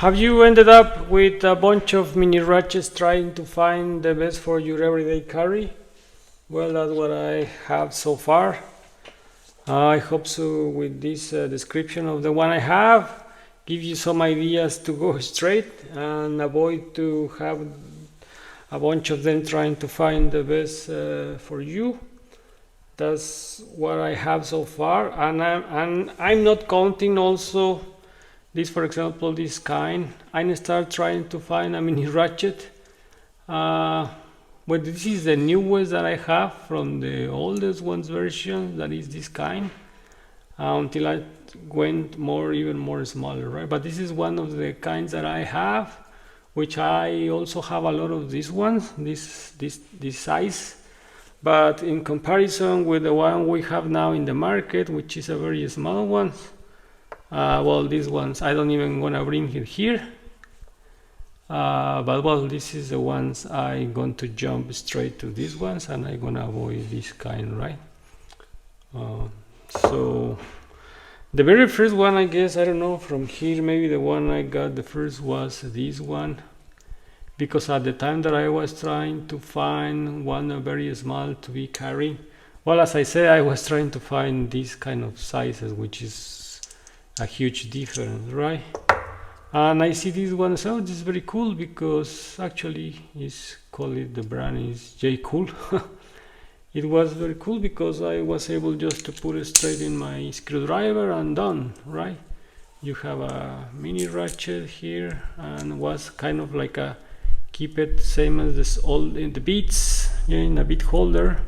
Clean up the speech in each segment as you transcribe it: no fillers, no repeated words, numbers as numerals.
Have you ended up with a bunch of mini ratchets trying to find the best for your everyday carry? Well, that's what I have so far. I hope so with this description of the one I have, give you some ideas to go straight and avoid to have a bunch of them trying to find the best for you. That's what I have so far, and I'm not counting also this, for example, this kind. I start trying to find a mini ratchet. But this is the newest that I have from the oldest one's version. That is this kind. Until I went even more smaller, right? But this is one of the kinds that I have, which I also have a lot of these ones, this size. But in comparison with the one we have now in the market, which is a very small one, well, these ones I don't even gonna bring it here. But well, this is the ones I'm going to jump straight to these ones, and I'm gonna avoid this kind, right? So the very first one, I guess, I don't know, from here maybe the one I got the first was this one, because at the time that I was trying to find one very small to be carrying, well, as I said, I was trying to find these kind of sizes, which is a huge difference, right? And I see this one, so this is very cool, because actually it's called it, the brand is J Cool. It was very cool because I was able just to put it straight in my screwdriver and done, right? You have a mini ratchet here, and was kind of like a keep it same as this old in the beads, yeah, in a bead holder.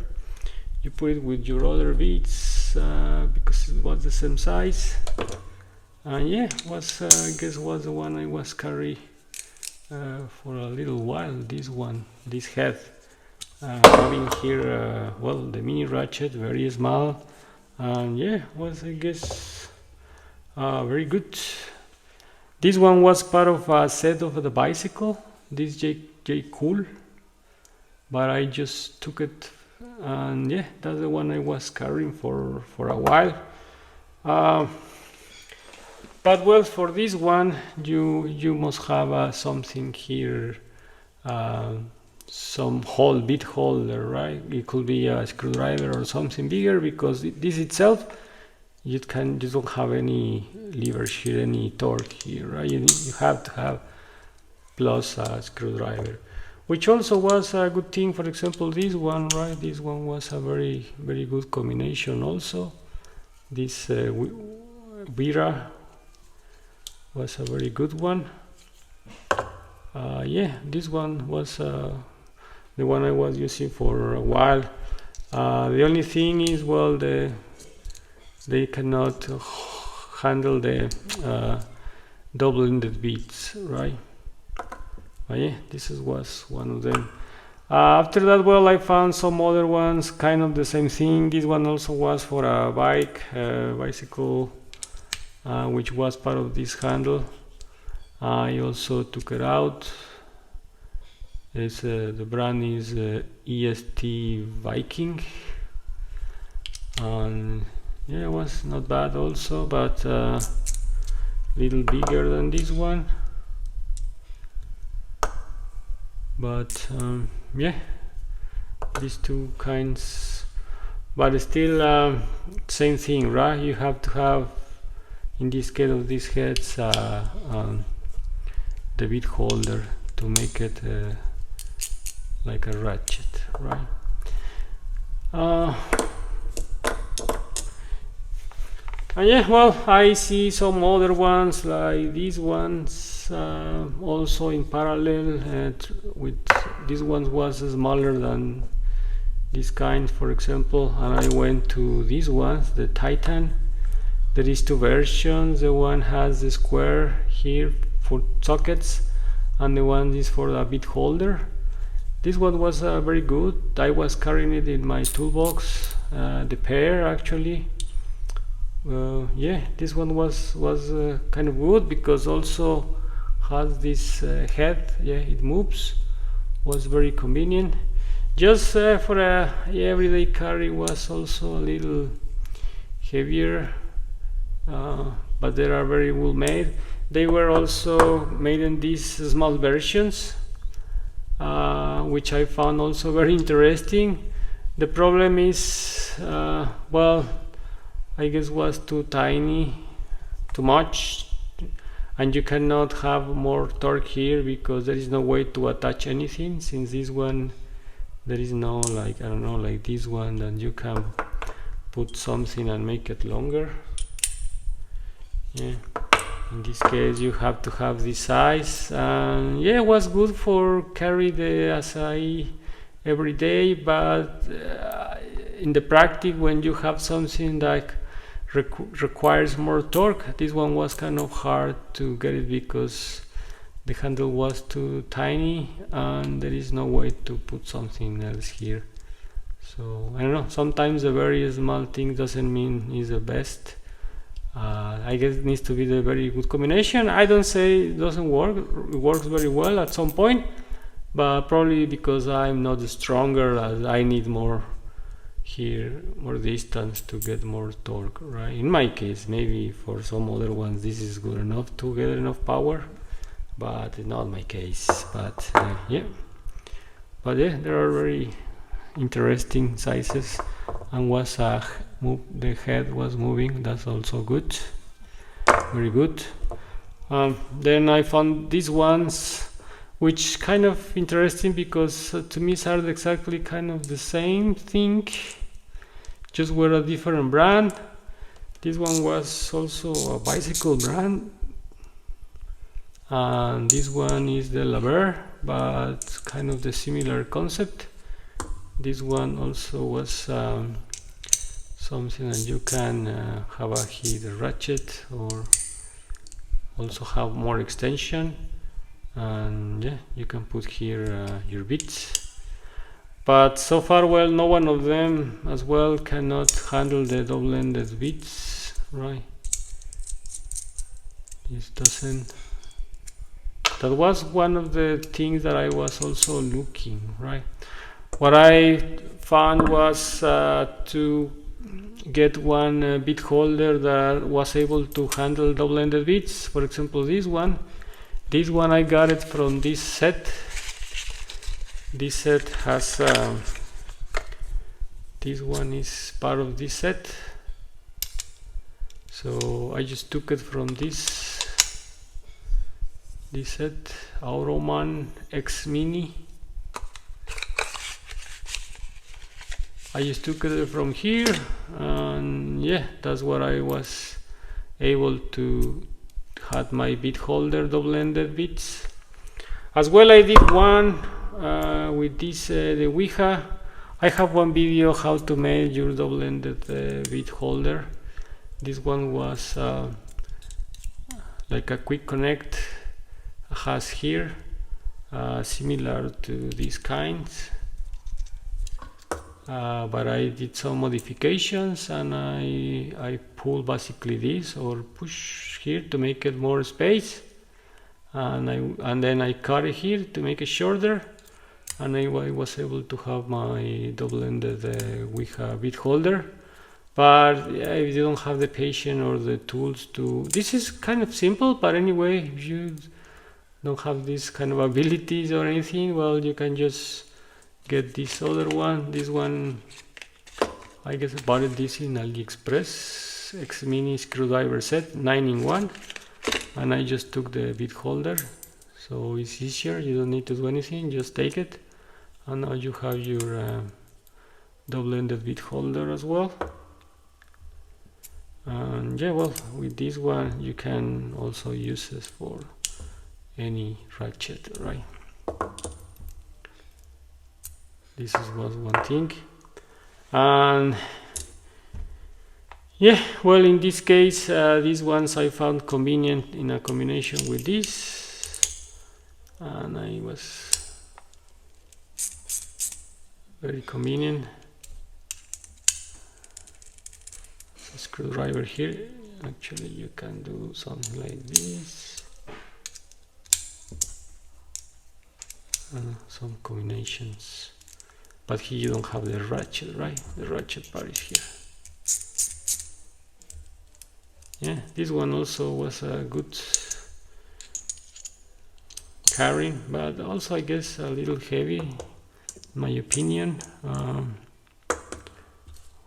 You put it with your other beads because it was the same size. And yeah, was I guess was the one I was carry for a little while. This one, this head, having here, well, the mini ratchet, very small, and yeah, was, I guess, very good. This one was part of a set of the bicycle, this J Cool, but I just took it, and yeah, that's the one I was carrying for a while. But well, for this one, you must have something here, some bead holder, right? It could be a screwdriver or something bigger, because this itself, you don't have any lever here, any torque here, right? You have to have plus a screwdriver, which also was a good thing. For example, this one, right? This one was a very, very good combination also. This Wera was a very good one. Yeah, this one was the one I was using for a while. The only thing is, well, they cannot handle the double-ended beads, right? But yeah, this was one of them. After that, well, I found some other ones, kind of the same thing. This one also was for a bicycle, which was part of this handle. I also took it out. The brand is EST Viking, and yeah, it was not bad also, but little bigger than this one. But yeah, these two kinds, but still same thing, right? You have to have, in this case of these heads, the bead holder to make it like a ratchet, right? And yeah, well, I see some other ones like these ones also in parallel with this one was smaller than this kind, for example, and I went to these ones, the Titan. There is two versions. The one has the square here for sockets, and the one is for a bead holder. This one was very good. I was carrying it in my toolbox, the pair actually. Yeah, this one was kind of good because also has this head. Yeah, it moves. Was very convenient. Just for a everyday carry was also a little heavier, but they are very well made. They were also made in these small versions, which I found also very interesting. The problem is, well, I guess was too tiny, too much, and you cannot have more torque here because there is no way to attach anything, since this one there is no, like, I don't know, like this one, that you can put something and make it longer. Yeah, in this case you have to have this size, and yeah, it was good for carry the acai every day, but in the practice, when you have something like requires more torque, this one was kind of hard to get it because the handle was too tiny and there is no way to put something else here. So I don't know, sometimes a very small thing doesn't mean is the best. I guess it needs to be the very good combination. I don't say it doesn't work, it works very well at some point, but probably because I'm not stronger, as I need more here, more distance to get more torque, right? In my case, maybe for some other ones this is good enough to get enough power, but it's not my case. But yeah, there are very interesting sizes, and was the head was moving, that's also good, very good. Then I found these ones, which kind of interesting because to me are exactly kind of the same thing, just were a different brand. This one was also a bicycle brand, and this one is the Leatherman, but kind of the similar concept. This one also was something that you can have a hit ratchet, or also have more extension, and yeah, you can put here your bits. But so far, well, no one of them as well cannot handle the double-ended bits, right? This doesn't. That was one of the things that I was also looking, right? What I found was to get one bit holder that was able to handle double-ended bits. For example, this one I got it from this set. This set has this one is part of this set, so I just took it from this set, Auroman X Mini. I just took it from here, and yeah, that's what I was able to had my bit holder double-ended bits. As well, I did one with this the wiha. I have one video how to make your double-ended bit holder. This one was like a quick connect, has here similar to these kinds. But I did some modifications, and I pull basically this or push here to make it more space, and then I cut it here to make it shorter, and I was able to have my double-ended wiha bit holder. But yeah, if you don't have the patience or the tools to, this is kind of simple, but anyway, if you don't have this kind of abilities or anything, well, you can just get this other one. This one, I guess I bought this in AliExpress, X Mini screwdriver set, 9-in-1, and I just took the bit holder, so it's easier, you don't need to do anything, just take it, and now you have your double-ended bit holder as well. And yeah, well, with this one you can also use this for any ratchet, right? This was one thing. And yeah, well, in this case, these ones I found convenient in a combination with this, and I was very convenient. A screwdriver here, actually you can do something like this, some combinations, but here you don't have the ratchet, right? The ratchet part is here. Yeah, this one also was a good carrying, but also I guess a little heavy in my opinion.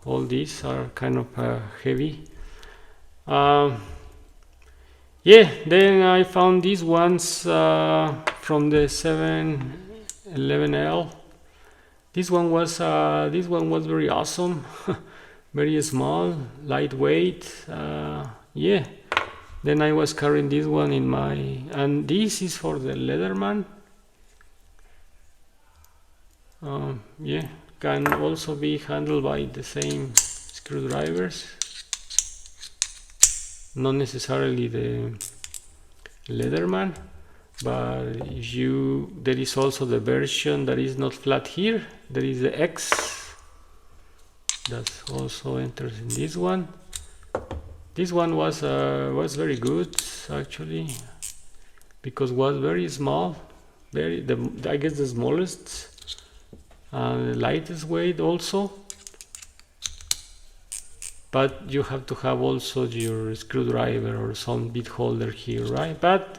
All these are kind of heavy. Yeah, then I found these ones from the 711L. This one was very awesome. Very small, lightweight. Yeah. Then I was carrying this one in my, and this is for the Leatherman. Yeah, can also be handled by the same screwdrivers, not necessarily the Leatherman, but if you, there is also the version that is not flat here. There is the X that also enters in this one. This one was very good actually, because it was very small, I guess the smallest, lightest weight also. But you have to have also your screwdriver or some bit holder here, right? But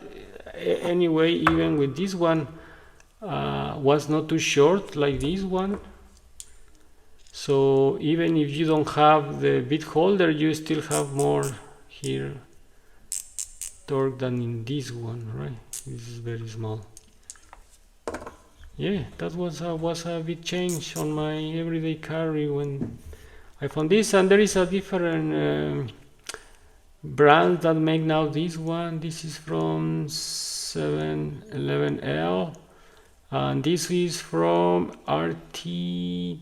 anyway, even with this one, was not too short like this one. So even if you don't have the bit holder, you still have more here torque than in this one, right? This is very small. Yeah, that was a big change on my everyday carry when I found this. And there is a different brand that make now this one. This is from 711L, and this is from RTW,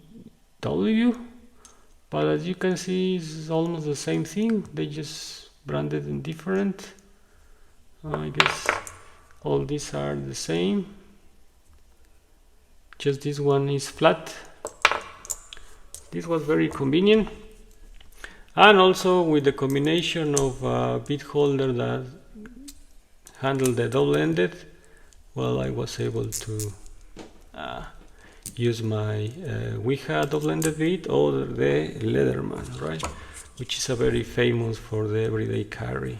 but as you can see, it's almost the same thing. They just branded in different. I guess all these are the same, just this one is flat. This was very convenient, and also with the combination of a bit holder that handled the double-ended, well, I was able to use my wiha double-ended bit or the Leatherman, right, which is a very famous for the everyday carry.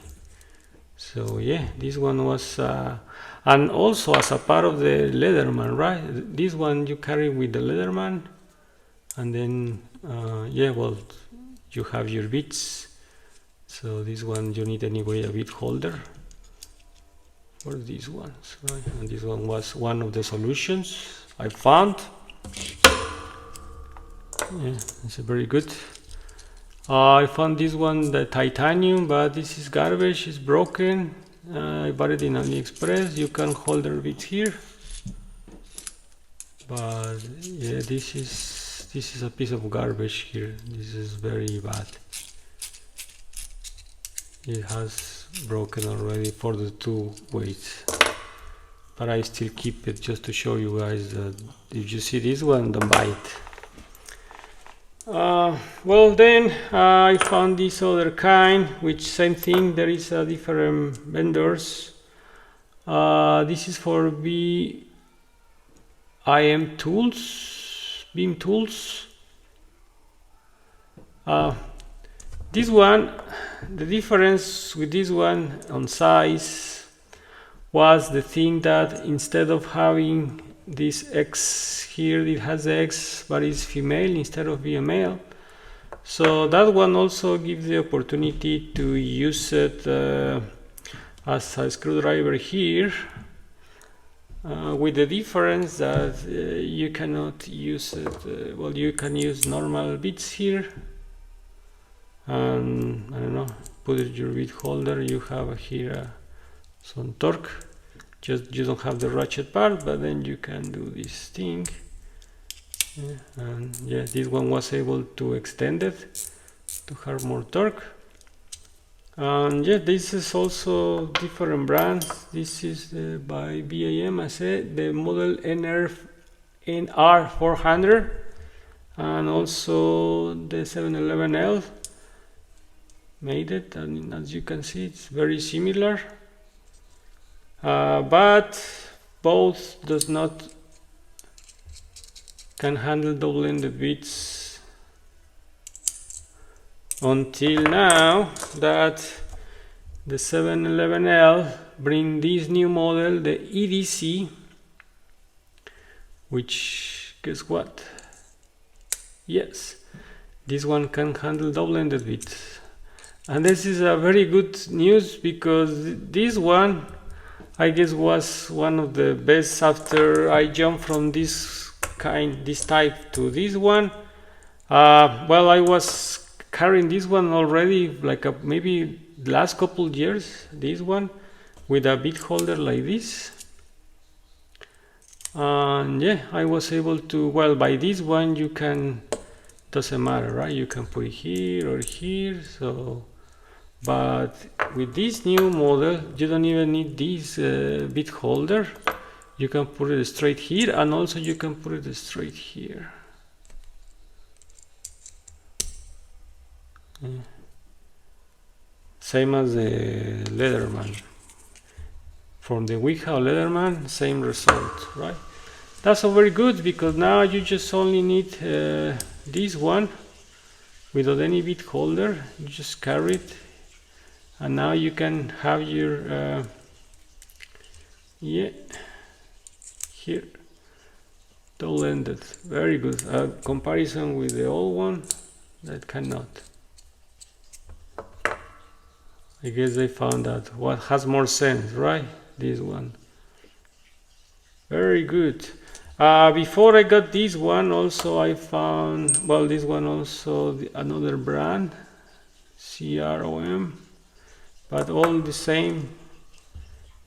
So yeah, this one was and also as a part of the Leatherman, right? This one you carry with the Leatherman, and then yeah, well, you have your bits. So this one you need anyway a bit holder for these ones, right? And this one was one of the solutions I found. Yeah, it's very good. I found this one, the titanium, but this is garbage, it's broken. I bought it in AliExpress. You can hold the bits here, but yeah, this is a piece of garbage here. This is very bad. It has broken already for the two weights, but I still keep it just to show you guys that if you see this one, don't buy it. Well, then I found this other kind, which same thing, there is a different vendors. This is for BIM tools, beam tools. This one, the difference with this one on size was the thing that instead of having this X here, it has X but it's female instead of being a male. So that one also gives the opportunity to use it as a screwdriver here, with the difference that you cannot use it, well, you can use normal bits here, and I don't know, put your bit holder, you have here some torque. Just you don't have the ratchet part, but then you can do this thing. Yeah, and yeah, this one was able to extend it to have more torque. And yeah, this is also different brands. This is by BIM, I said, the model NR400, and also the 711L made it, and as you can see, it's very similar. But both does not can handle double-ended bits until now that the 711L bring this new model, the EDC, which, guess what? Yes, this one can handle double-ended bits. And this is a very good news, because this one, I guess, was one of the best after I jumped from this type to this one. Well, I was carrying this one already, like maybe the last couple years, this one, with a bit holder like this. And yeah, I was able to, well, by this one you can, doesn't matter, right? You can put it here or here, so, but with this new model, you don't even need this bit holder. You can put it straight here, and also you can put it straight here. Same as the Leatherman. From the wiha Leatherman, same result, right? That's all very good, because now you just only need this one without any bit holder. You just carry it, and now you can have your yeah, here, double-ended. Very good. Comparison with the old one, that cannot. I guess they found that what has more sense, right? This one. Very good. Before I got this one, also I found, well, this one also, another brand, CROM, but all the same,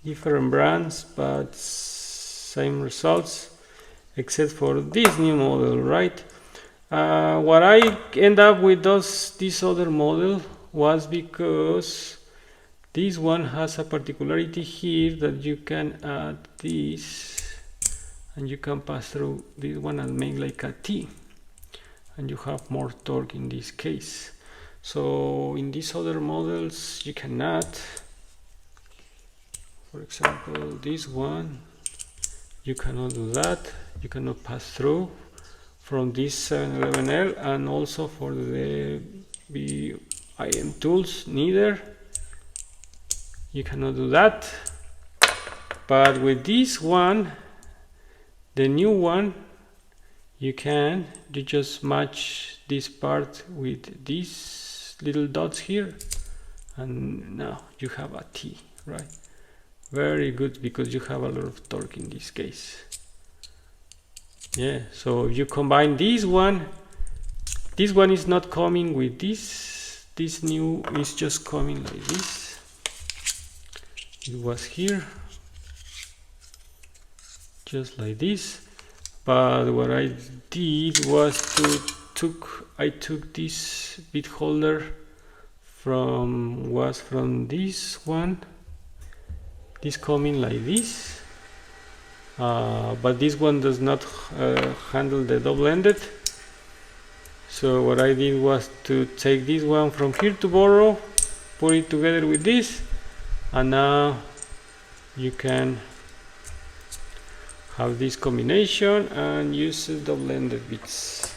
different brands, but same results, except for this new model, right? What I end up with this other model was because this one has a particularity here, that you can add this, and you can pass through this one and make like a T, and you have more torque in this case. So in these other models you cannot. For example, this one, you cannot do that. You cannot pass through from this 711L, and also for the BIM tools neither. You cannot do that. But with this one, the new one, you just match this part with these little dots here, and now you have a T, right? Very good, because you have a lot of torque in this case. Yeah, so if you combine this one is not coming with this new is just coming like this. It was here, just like this, but what I did was I took this bit holder from this one, this coming like this, but this one does not handle the double-ended. So what I did was to take this one from here to borrow, put it together with this, and now you can have this combination and use double-ended bits.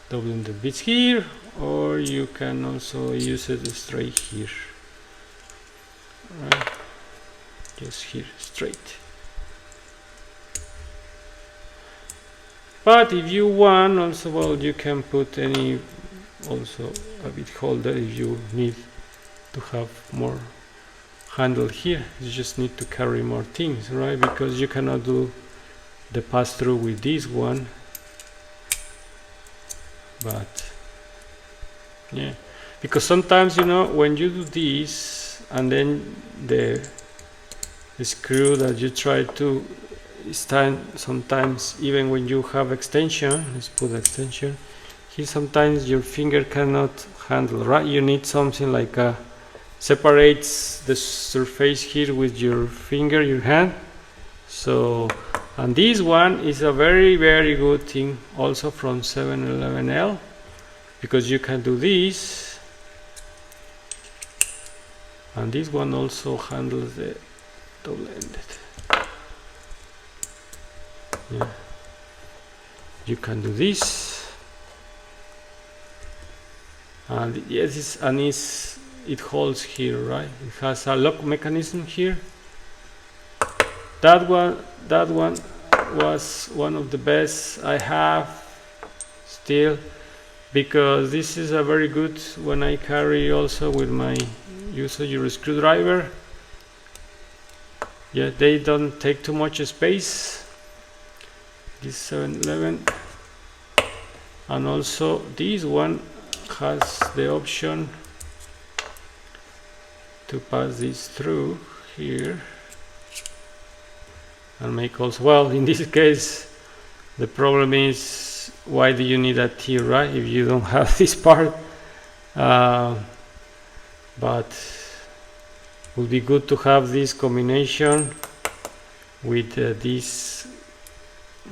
Double-ended bits here, or you can also use it straight here. Right, just here, straight. But if you want also, well, you can put any also a bit holder if you need to have more handle here. You just need to carry more things, right? Because you cannot do the pass-through with this one. But yeah, because sometimes, you know, when you do this and then the screw that you try to stand, sometimes even when you have extension, let's put extension here, sometimes your finger cannot handle, right? You need something like a separates the surface here with your finger, your hand. So, and this one is a very, very good thing also from 711L, because you can do this, and this one also handles the double-ended. Yeah, you can do this, and yes, it holds here, right? It has a lock mechanism here. That one was one of the best I have still, because this is a very good when I carry also with my user screwdriver. Yeah, they don't take too much space, this 711. And also this one has the option to pass this through here and make also, well, in this case the problem is, why do you need a T, right, if you don't have this part? But would be good to have this combination with this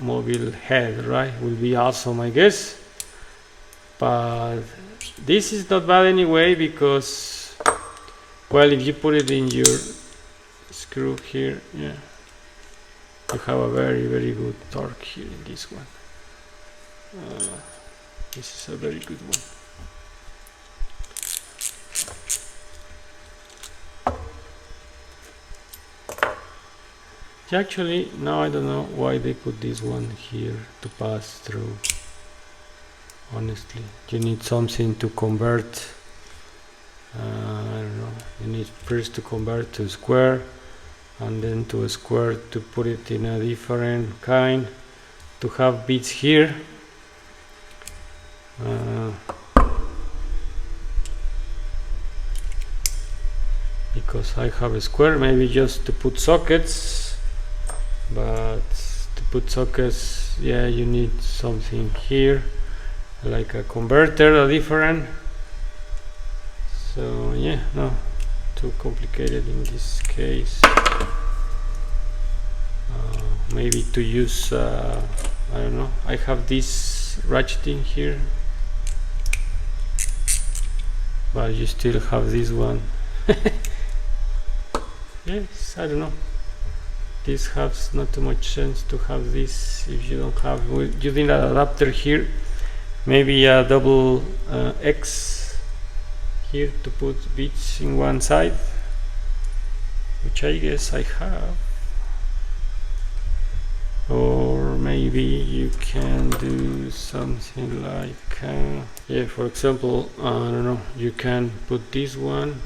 mobile head, right? Will be awesome, I guess. But this is not bad anyway, because, well, if you put it in your screw here, yeah, you have a very, very good torque here in this one. This is a very good one. Actually, now I don't know why they put this one here to pass through. Honestly, you need something to convert. I don't know. You need first to convert to square, and then to a square to put it in a different kind, to have bits here. Because I have a square, maybe just to put sockets. But to put sockets, yeah, you need something here, like a converter, a different. So yeah, no, too complicated in this case. Maybe to use, I don't know, I have this ratcheting here, but you still have this one. Yes, I don't know. This has not too much sense to have this if you don't have, you need an adapter here, maybe a double X here to put bits in one side, which I guess I have. Or maybe you can do something like, yeah, for example, I don't know, you can put this one,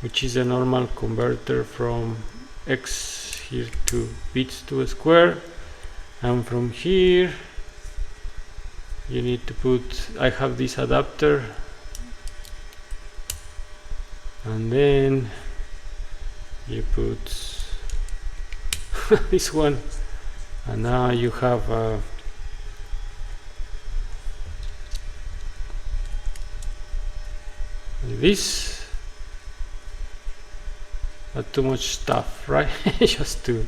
which is a normal converter from X here to bits to a square, and from here you need to put, I have this adapter, and then you put this one, and now you have this. Not too much stuff, right? Just to,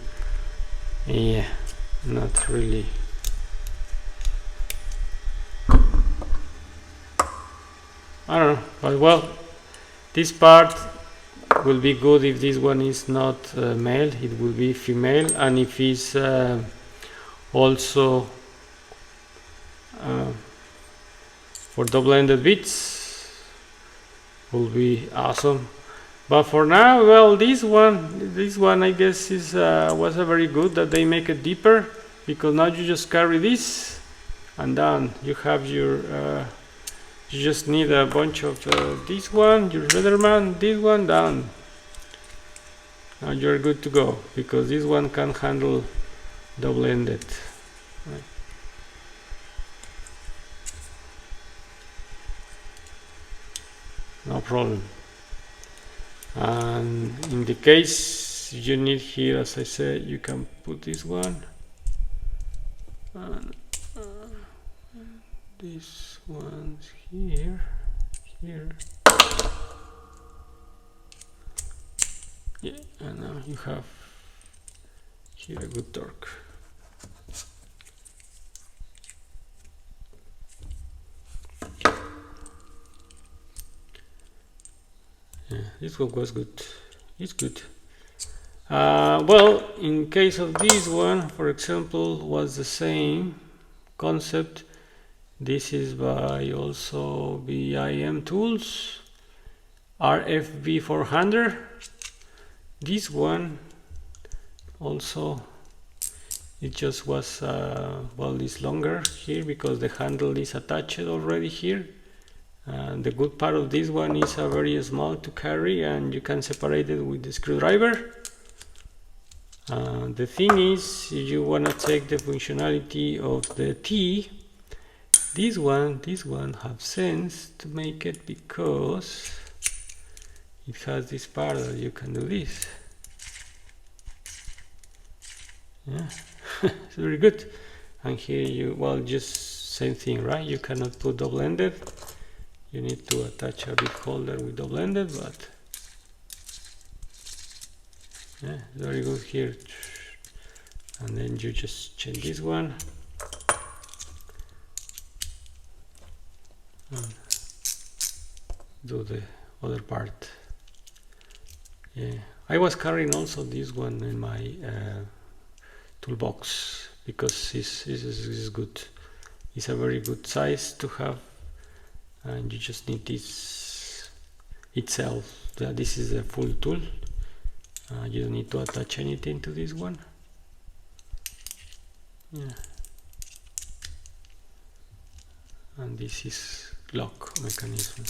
yeah, not really. I don't know, but well, this part will be good if this one is not male, it will be female, and if it's also for double-ended bits, will be awesome. But for now, well, this one I guess is was a very good that they make it deeper, because now you just carry this and done. You have your you just need a bunch of this one, your Leatherman, this one, done. Now you're good to go, because this one can handle double-ended. Right. No problem. And in the case you need here, as I said, you can put this one and this one's here. Yeah, and now you have here a good torque. Yeah, this one was good. It's good. Well, in case of this one, for example, was the same concept. This is by also BIM Tools, RFB 400. This one also, it just was well, it's longer here because the handle is attached already here. And the good part of this one is very small to carry, and you can separate it with the screwdriver. The thing is, if you want to take the functionality of the T, this one have sense to make it, because it has this part that you can do this. Yeah, it's very good. And here you, well, just same thing, right? You cannot put double-ended. You need to attach a big holder with double-ended, but yeah, very good here. And then you just change this one. And do the other part. Yeah, I was carrying also this one in my toolbox because this is good. It's a very good size to have, and you just need this itself. This is a full tool. You don't need to attach anything to this one. Yeah, and this is lock mechanism,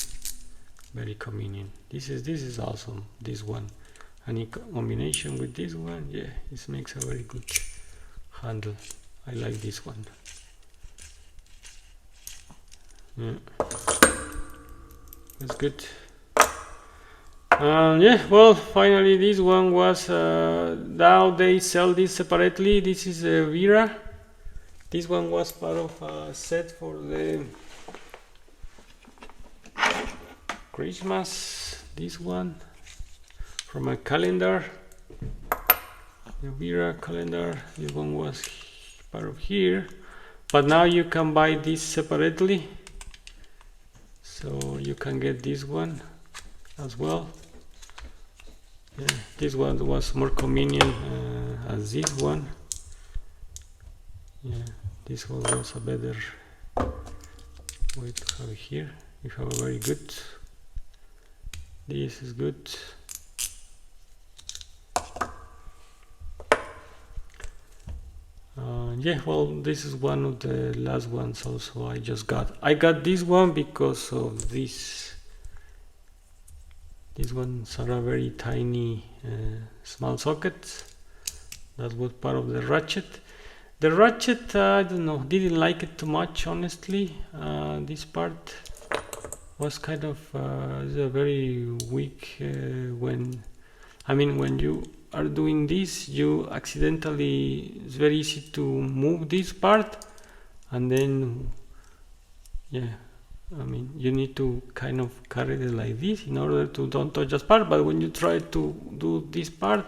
very convenient. This is awesome. This one, and in combination with this one, yeah, it makes a very good handle. I like this one. Yeah, that's good. Yeah, well, finally this one was now they sell this separately. This is a Wera. This one was part of a set for the Christmas. This one from a calendar, the Wera calendar. This one was part of here, but now you can buy this separately, so you can get this one as well. Yeah, this one was more convenient as this one. Yeah, this one was a better way to have it here. You have a very good. This is good. Yeah, well, this is one of the last ones also I just got. I got this one because of this. These ones are a very tiny small socket. That was part of the Ratchet. The Ratchet, I don't know, didn't like it too much, honestly. This part was kind of very weak when you are doing this, you accidentally, it's very easy to move this part, and then, yeah, you need to kind of carry it like this in order to don't touch this part. But when you try to do this part,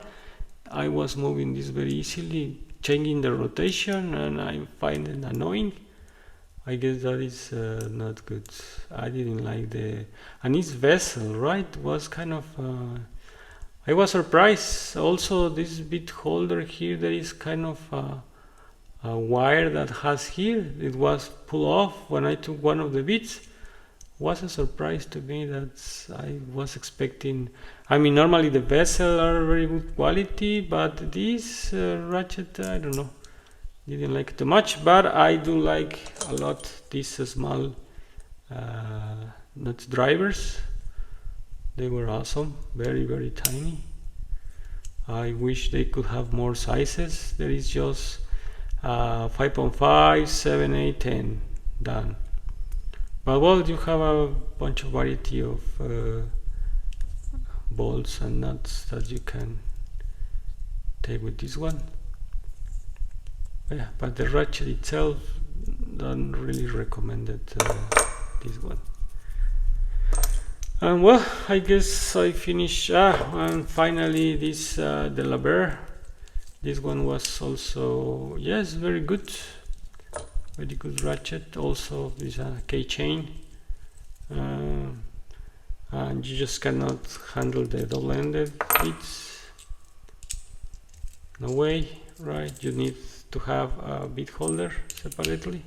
I was moving this very easily, changing the rotation, and I find it annoying. I guess that is not good. I didn't like and its vessel, right, was kind of I was surprised. Also, this bit holder here, there is kind of a wire that has here. It was pulled off when I took one of the bits. Was a surprise to me that I was expecting. Normally the vessel are very good quality, but this Ratchet, I don't know, didn't like it too much. But I do like a lot these small nut drivers. They were awesome, very, very tiny. I wish they could have more sizes. There is just 5.5, 7, 8, 10 done. But well, you have a bunch of variety of bolts and nuts that you can take with this one. Yeah, but the Ratchet itself, don't really recommend it, this one. And well, I guess I finished. And finally, this the Leatherman. This one was also, yes, very good. Very good Ratchet. Also, is a keychain, and you just cannot handle the double-ended bits. No way, right? You need to have a bit holder separately.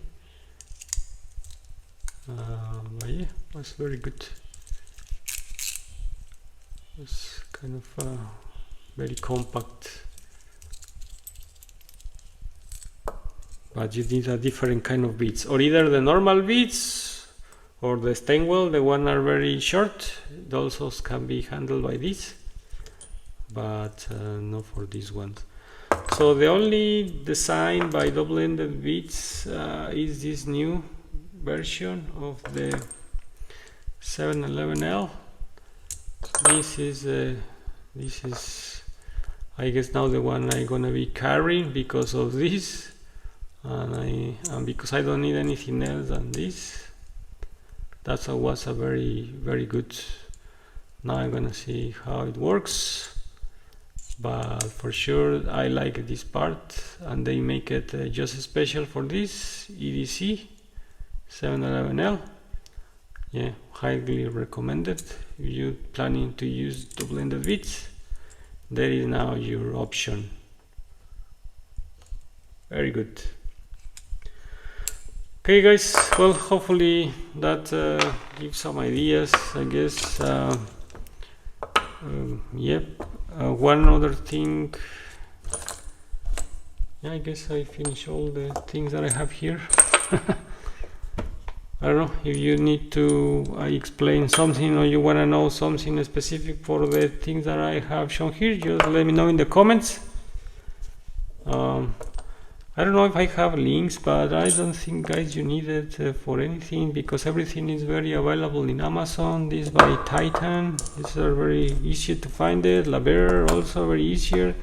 But yeah, was very good. It's kind of very compact, but you need a different kind of beads, or either the normal beads or the stainwell. The one are very short. Those also can be handled by this, but not for these ones. So the only design by double-ended beads is this new version of the 711L. This is I guess now the one I'm gonna be carrying because of this, and because I don't need anything else than this. That was a very good. Now I'm gonna see how it works. But for sure I like this part, and they make it just special for this EDC 711L. Yeah, highly recommended. If you're planning to use double-ended beads, there is now your option. Very good. Okay guys, well, hopefully that gives some ideas, I guess. Yep. One other thing, yeah, I guess I finished all the things that I have here. I don't know if you need to explain something, or you want to know something specific for the things that I have shown here, just let me know in the comments. I don't know if I have links, but I don't think, guys, you need it for anything, because everything is very available in Amazon. This by Titan, these are very easy to find it. Leatherman also very easier.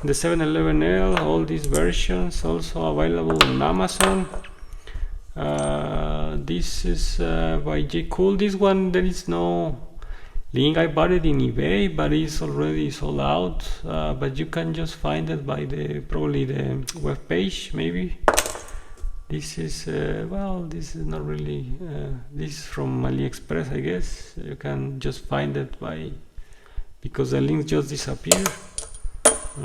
The 711L, all these versions also available in Amazon. This is by J. Cool. This one, there is no link. I bought it in eBay, but it's already sold out. But you can just find it by probably the web page, maybe. This is well, this is not really. This is from AliExpress, I guess. You can just find it because the links just disappear.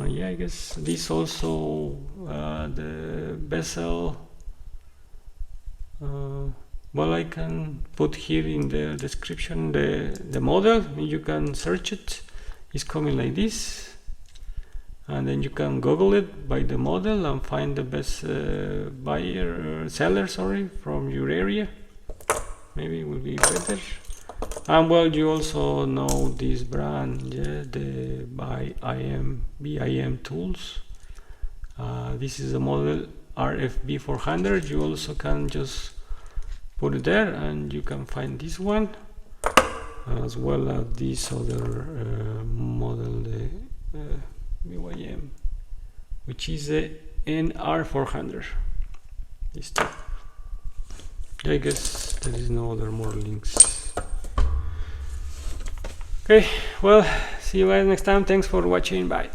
Yeah, I guess this also the bezel. Well, I can put here in the description the model. You can search it. It's coming like this, and then you can Google it by the model and find the best seller, from your area. Maybe it will be better. And well, you also know this brand, yeah, the BIM tools. This is a model RFB 400. You also can just put it there, and you can find this one as well as this other model, the BYM, which is the NR400. This two. I guess there is no other more links. Okay, well, see you guys next time. Thanks for watching. Bye.